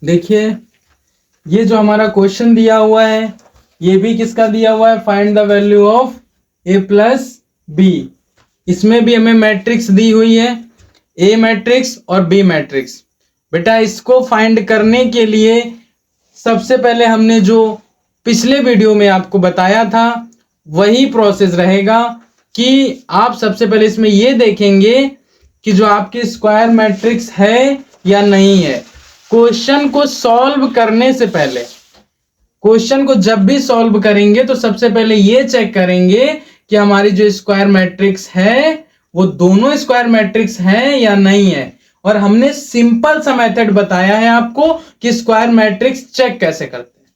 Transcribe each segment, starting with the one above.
देखिए ये जो हमारा क्वेश्चन दिया हुआ है ये भी किसका दिया हुआ है, find the value of A plus B. इसमें भी हमें मैट्रिक्स दी हुई है, ए मैट्रिक्स और बी मैट्रिक्स। बेटा इसको फाइंड करने के लिए सबसे पहले हमने जो पिछले वीडियो में आपको बताया था वही प्रोसेस रहेगा कि आप सबसे पहले इसमें ये देखेंगे कि जो आपकी स्क्वायर मैट्रिक्स है या नहीं है। क्वेश्चन को सॉल्व करने से पहले, क्वेश्चन को जब भी सॉल्व करेंगे तो सबसे पहले ये चेक करेंगे कि हमारी जो स्क्वायर मैट्रिक्स है वो दोनों स्क्वायर मैट्रिक्स है या नहीं है। और हमने सिंपल सा मेथड बताया है आपको कि स्क्वायर मैट्रिक्स चेक कैसे करते हैं।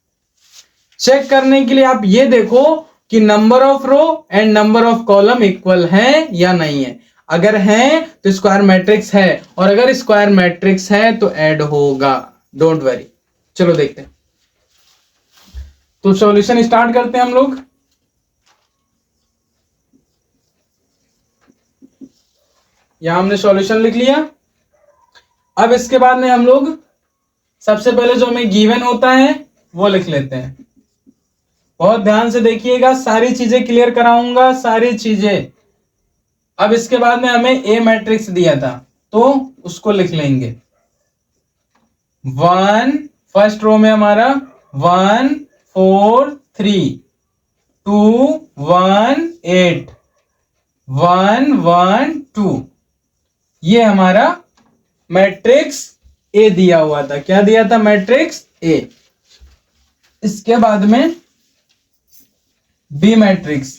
चेक करने के लिए आप ये देखो कि number of row and number of column equal है या नहीं है। अगर है तो स्क्वायर मैट्रिक्स है, और अगर स्क्वायर मैट्रिक्स है तो ऐड होगा, डोंट वरी। चलो देखते हैं, तो सॉल्यूशन स्टार्ट करते हैं हम लोग। यहां हमने सॉल्यूशन लिख लिया। अब इसके बाद में हम लोग सबसे पहले जो हमें गिवन होता है वो लिख लेते हैं। बहुत ध्यान से देखिएगा, सारी चीजें क्लियर कराऊंगा, सारी चीजें। अब इसके बाद में हमें ए मैट्रिक्स दिया था तो उसको लिख लेंगे। 1 फर्स्ट रो में हमारा 1 4 3 2 1 8 1 1 2, ये हमारा मैट्रिक्स ए दिया हुआ था। क्या दिया था? Matrix A. इसके बाद में बी मैट्रिक्स।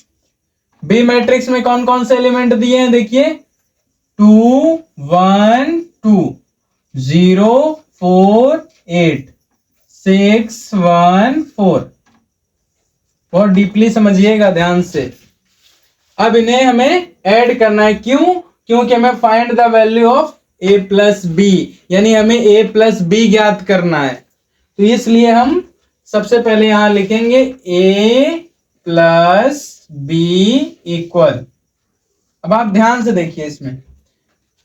बी मैट्रिक्स में कौन कौन से एलिमेंट दिए हैं देखिए, 2 1 2 0 4 8 6 1 4। बहुत डीपली समझिएगा ध्यान से। अब इन्हें हमें ऐड करना है। क्यों? क्योंकि हमें find the value of A plus B, यानी हमें ए प्लस बी ज्ञात करना है। तो इसलिए हम सबसे पहले यहां लिखेंगे ए प्लस बी इक्वल। अब आप ध्यान से देखिए, इसमें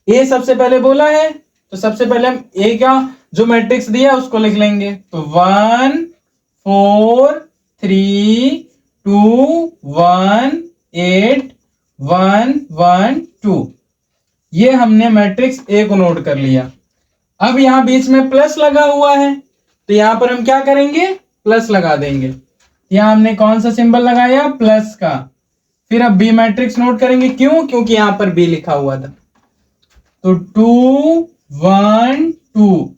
ए सबसे पहले बोला है तो सबसे पहले हम ए का जो मैट्रिक्स दिया उसको लिख लेंगे। तो 1 4 3 2 1 8 1 1 2, ये हमने मैट्रिक्स ए को नोट कर लिया। अब यहां बीच में प्लस लगा हुआ है तो यहां पर हम क्या करेंगे, प्लस लगा देंगे। यहां हमने कौन सा सिंबल लगाया? प्लस का। फिर अब बी मैट्रिक्स नोट करेंगे। क्यों? क्योंकि यहां पर बी लिखा हुआ था। तो 2 1 2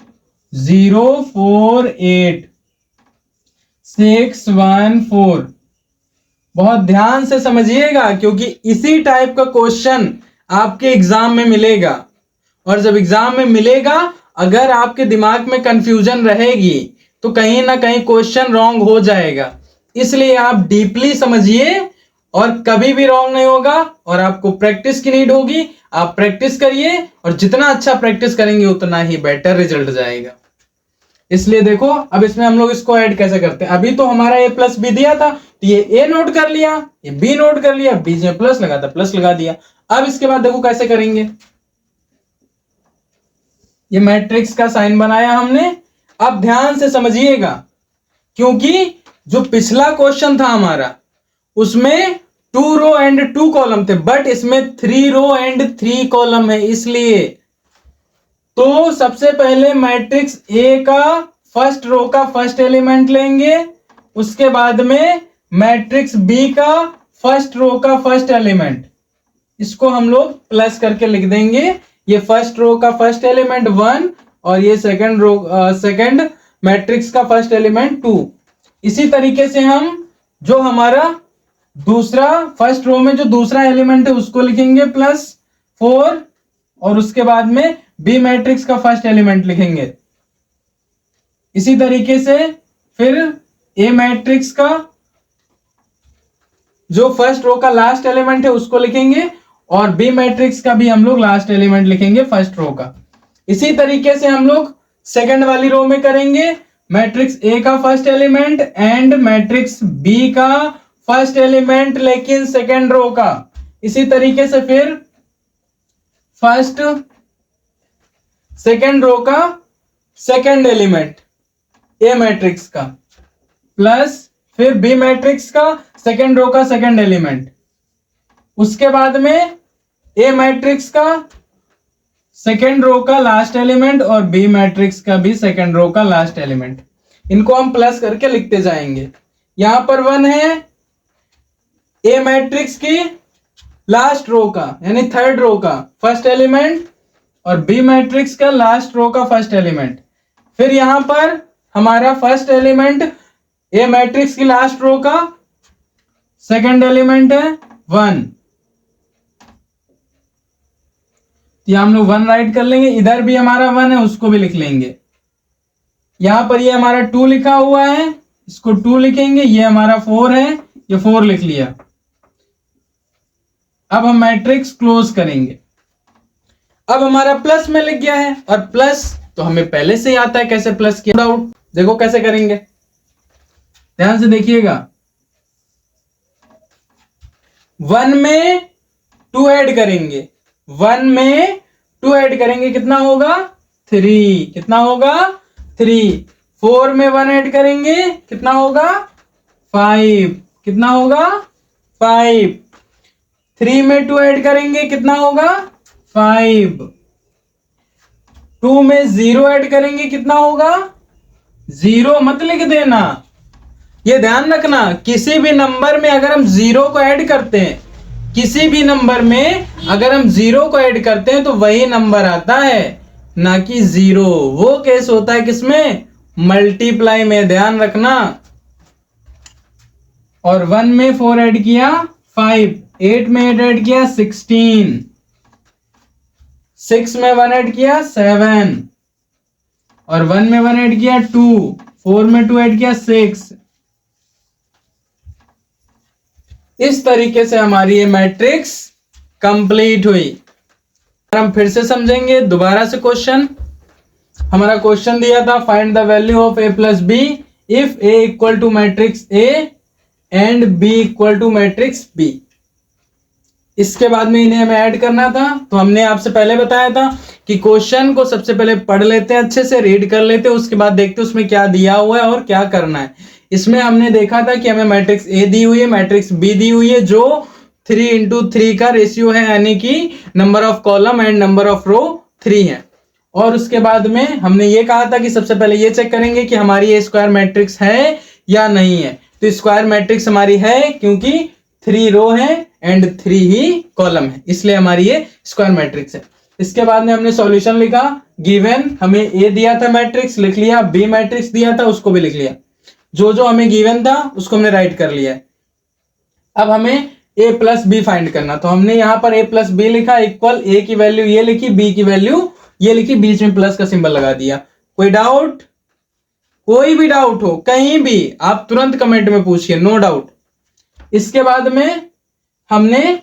0 4 8 6 1 4। बहुत ध्यान से समझिएगा क्योंकि इसी टाइप का क्वेश्चन आपके एग्जाम में मिलेगा। और जब एग्जाम में मिलेगा, अगर आपके दिमाग में कंफ्यूजन रहेगी तो कहीं ना कहीं क्वेश्चन रॉन्ग हो जाएगा। इसलिए आप डीपली समझिए और कभी भी रॉन्ग नहीं होगा। और आपको प्रैक्टिस की नीड होगी, आप प्रैक्टिस करिए और जितना अच्छा प्रैक्टिस करेंगे उतना ही बेटर रिजल्ट जाएगा। इसलिए देखो, अब इसमें हम लोग इसको ऐड कैसे करते हैं। अभी तो हमारा ए प्लस बी दिया था तो ये ए नोट कर लिया, ये बी नोट कर लिया, बीच में प्लस लगा था प्लस लगा दिया। अब इसके बाद देखो कैसे करेंगे। ये मैट्रिक्स का साइन बनाया हमने। अब ध्यान से समझिएगा क्योंकि जो पिछला क्वेश्चन था हमारा उसमें 2 रो एंड 2 कॉलम थे, बट इसमें 3 रो एंड 3 कॉलम है। इसलिए तो सबसे पहले मैट्रिक्स ए का फर्स्ट रो का फर्स्ट एलिमेंट लेंगे, उसके बाद में मैट्रिक्स बी का फर्स्ट रो का फर्स्ट एलिमेंट, इसको हम लोग प्लस करके लिख देंगे। ये फर्स्ट रो का फर्स्ट एलिमेंट 1 और ये सेकंड मैट्रिक्स का फर्स्ट एलिमेंट 2। इसी तरीके से हम जो हमारा दूसरा फर्स्ट रो में जो दूसरा एलिमेंट है उसको लिखेंगे +4 और उसके बाद में बी मैट्रिक्स का फर्स्ट एलिमेंट लिखेंगे। इसी तरीके से फिर ए मैट्रिक्स का जो फर्स्ट रो का लास्ट एलिमेंट है उसको लिखेंगे और बी मैट्रिक्स का भी हम लोग लास्ट एलिमेंट लिखेंगे फर्स्ट रो का। इसी तरीके से हम लोग सेकंड वाली रो में करेंगे, मैट्रिक्स ए का first element and matrix B का फर्स्ट एलिमेंट लेकिन सेकंड रो का। इसी तरीके से फिर फर्स्ट सेकंड रो का सेकंड एलिमेंट ए मैट्रिक्स का प्लस फिर बी मैट्रिक्स का सेकेंड रो का सेकेंड एलिमेंट, उसके बाद में ए मैट्रिक्स का सेकेंड रो का लास्ट एलिमेंट और बी मैट्रिक्स का भी सेकेंड रो का लास्ट एलिमेंट। इनको हम प्लस करके लिखते जाएंगे। यहां पर 1 है ए मैट्रिक्स की लास्ट रो का यानी थर्ड रो का फर्स्ट एलिमेंट और बी मैट्रिक्स का लास्ट रो का फर्स्ट एलिमेंट। फिर यहां पर हमारा फर्स्ट एलिमेंट ए मैट्रिक्स की लास्ट रो का सेकेंड एलिमेंट है 1, यहां हम लोग 1 राइट कर लेंगे। इधर भी हमारा 1 है, उसको भी लिख लेंगे। यहां पर ये हमारा 2 लिखा हुआ है, इसको 2 लिखेंगे। ये हमारा 4 है, ये 4 लिख लिया। अब हम मैट्रिक्स क्लोज करेंगे। अब हमारा प्लस में लिख गया है, और प्लस तो हमें पहले से ही आता है कैसे प्लस किया। डाउट देखो कैसे करेंगे, ध्यान से देखिएगा। 1 में 2 ऐड करेंगे, 1 में 2 ऐड करेंगे, कितना होगा 3, कितना होगा 3। 4 में 1 ऐड करेंगे, कितना होगा 5, कितना होगा 5। 3 में 2 ऐड करेंगे, कितना होगा 5। 2 में 0 ऐड करेंगे, कितना होगा 0। मत लिख देना, ये ध्यान रखना, किसी भी नंबर में अगर हम 0 को ऐड करते हैं, किसी भी नंबर में अगर हम 0 को ऐड करते हैं तो वही नंबर आता है, ना कि 0। वो केस होता है किसमें, मल्टीप्लाई में, ध्यान रखना। और 1 में 4 ऐड किया 5, 8 में 8 ऐड किया 16, 6 में 1 ऐड किया 7, और 1 में 1 ऐड किया 2, 4 में 2 ऐड किया 6। इस तरीके से हमारी ये मैट्रिक्स कंप्लीट हुई। हम फिर से समझेंगे दोबारा से क्वेश्चन। हमारा क्वेश्चन दिया था find the value of a plus B if a equal to matrix a and b equal to matrix b। इसके बाद में इन्हें हमें ऐड करना था। तो हमने आपसे पहले बताया था कि क्वेश्चन को सबसे पहले पढ़ लेते हैं, अच्छे से रीड कर लेते हैं, उसके बाद देखते हैं उसमें क्या दिया हुआ है और क्या करना है। इसमें हमने देखा था कि हमें मैट्रिक्स ए दी हुई है, मैट्रिक्स बी दी हुई है, जो 3:3 का रेशियो है, यानी कि number of column and number of row 3 है। और उसके बाद में हमने ये कहा था कि सबसे पहले ये चेक करेंगे कि हमारी ये स्क्वायर मैट्रिक्स है या नहीं है। तो स्क्वायर मैट्रिक्स हमारी है, क्योंकि 3 रो है एंड 3 ही कॉलम है, इसलिए हमारी ये स्क्वायर मैट्रिक्स है। इसके बाद में हमने सॉल्यूशन लिखा, गिवन हमें ए दिया था मैट्रिक्स लिख लिया, बी मैट्रिक्स दिया था उसको भी लिख लिया, जो जो हमें गिवन था उसको हमने राइट कर लिया है। अब हमें a प्लस बी फाइंड करना, तो हमने यहां पर a प्लस बी लिखा, इक्वल a की वैल्यू ये लिखी, b की वैल्यू ये लिखी, बीच में प्लस का सिंबल लगा दिया। कोई डाउट, कोई भी डाउट हो कहीं भी आप तुरंत कमेंट में पूछिए, नो डाउट। इसके बाद में हमने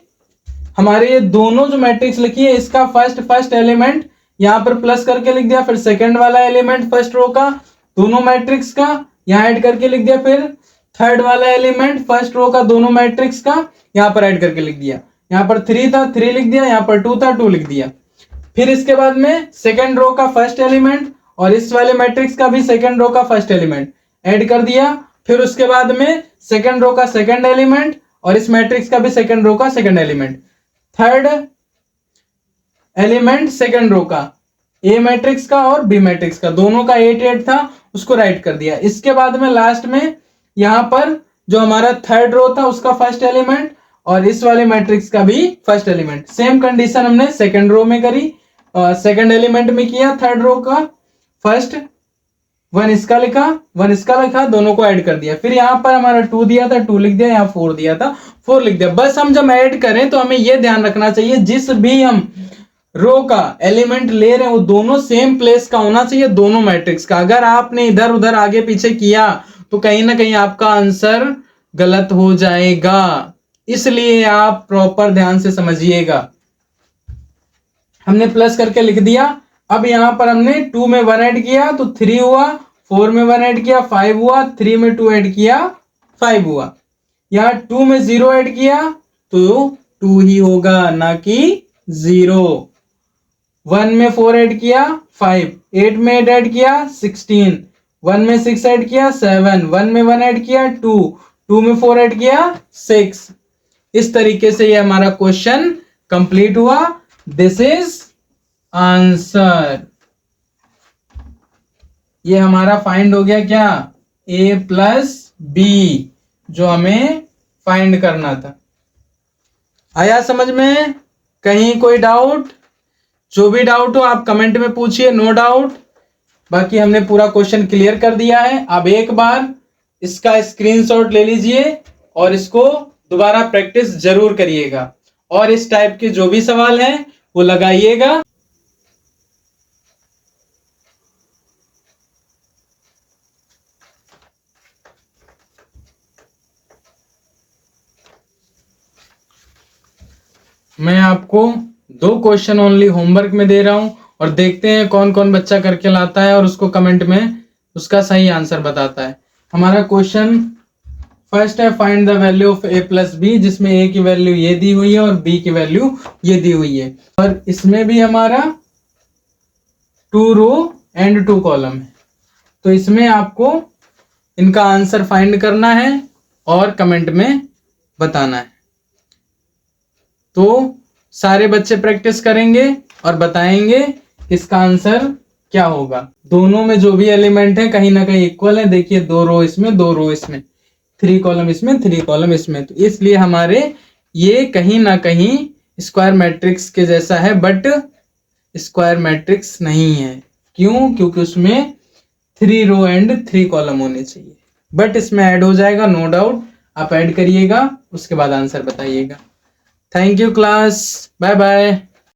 हमारे ये दोनों जो मैट्रिक्स लिखी है, इसका फर्स्ट एलिमेंट यहां पर प्लस करके लिख दिया, फिर सेकंड वाला एलिमेंट फर्स्ट रो का दोनों मैट्रिक्स का यहां ऐड करके लिख दिया, फिर थर्ड वाला एलिमेंट फर्स्ट रो का दोनों मैट्रिक्स का यहां पर ऐड करके लिख दिया। यहां पर 3 था 3 लिख दिया, यहां पर 2 था 2 लिख दिया। फिर इसके बाद में सेकंड रो का फर्स्ट एलिमेंट और इस वाले मैट्रिक्स का भी सेकंड रो का फर्स्ट एलिमेंट ऐड कर दिया। फिर उसके बाद में सेकंड रो का सेकंड एलिमेंट और इस मैट्रिक्स का भी सेकंड रो का second element, third element second row का ए मैट्रिक्स का और बी मैट्रिक्स का, दोनों का 8 8 था, उसको राइट कर दिया। इसके बाद में लास्ट में यहां पर जो हमारा थर्ड रो था उसका फर्स्ट एलिमेंट और इस वाले मैट्रिक्स का भी फर्स्ट एलिमेंट, सेम कंडीशन हमने सेकंड रो में करी, सेकंड एलिमेंट में किया, थर्ड रो का फर्स्ट 1 इसका लिखा 1 इसका लिखा, दोनों को ऐड कर दिया। फिर यहां पर हमारा 2 दिया था 2 लिख दिया, यहाँ 4 दिया था 4 लिख दिया। बस हम जब ऐड करें तो हमें यह ध्यान रखना चाहिए, जिस भी हम रो का एलिमेंट ले रहे हैं वो दोनों सेम प्लेस का होना चाहिए, दोनों मैट्रिक्स का। अगर आपने इधर उधर आगे पीछे किया तो कहीं ना कहीं आपका आंसर गलत हो जाएगा, इसलिए आप प्रॉपर ध्यान से समझिएगा। हमने प्लस करके लिख दिया। अब यहां पर हमने 2 में 1 ऐड किया तो 3 हुआ, 4 में 1 ऐड किया 5 हुआ, 3 में 2 ऐड किया 5 हुआ। यहां 2 में 0 ऐड किया तो 2 ही होगा, ना कि 0। 1 में 4 ऐड किया 5, 8 में 8 ऐड किया 16, 1 में 6 ऐड किया 7, 1 में 1 ऐड किया 2, 2 में 4 ऐड किया 6। इस तरीके से ये हमारा क्वेश्चन कंप्लीट हुआ। This is answer. ये हमारा फाइंड हो गया क्या, a प्लस बी, जो हमें फाइंड करना था। आया समझ में? कहीं कोई डाउट? जो भी डाउट हो आप कमेंट में पूछिए, नो डाउट। बाकी हमने पूरा क्वेश्चन क्लियर कर दिया है। अब एक बार इसका स्क्रीनशॉट ले लीजिए और इसको दोबारा प्रैक्टिस जरूर करिएगा, और इस टाइप के जो भी सवाल हैं वो लगाइएगा। मैं आपको 2 क्वेश्चन ओनली होमवर्क में दे रहा हूं, और देखते हैं कौन कौन बच्चा करके लाता है और उसको कमेंट में उसका सही आंसर बताता है। हमारा क्वेश्चन फर्स्ट है, find the value of a plus B, जिसमें a की वैल्यू ये दी हुई है और b की वैल्यू ये दी हुई है, और इसमें भी हमारा 2 रो एंड 2 कॉलम है। तो इसमें आपको इनका आंसर फाइंड करना है और कमेंट में बताना है। तो सारे बच्चे प्रैक्टिस करेंगे और बताएंगे इसका आंसर क्या होगा। दोनों में जो भी एलिमेंट है कहीं ना कहीं इक्वल है। देखिए 2 रो इसमें, 2 रो इसमें, 3 कॉलम इसमें, 3 कॉलम इसमें, तो इसलिए हमारे ये कहीं ना कहीं स्क्वायर मैट्रिक्स के जैसा है, बट स्क्वायर मैट्रिक्स नहीं है। क्यों? क्योंकि उसमें 3 रो एंड 3 कॉलम होने चाहिए, बट इसमें ऐड हो जाएगा, नो डाउट। आप ऐड करिएगा, उसके बाद आंसर बताइएगा। Thank you class, bye bye.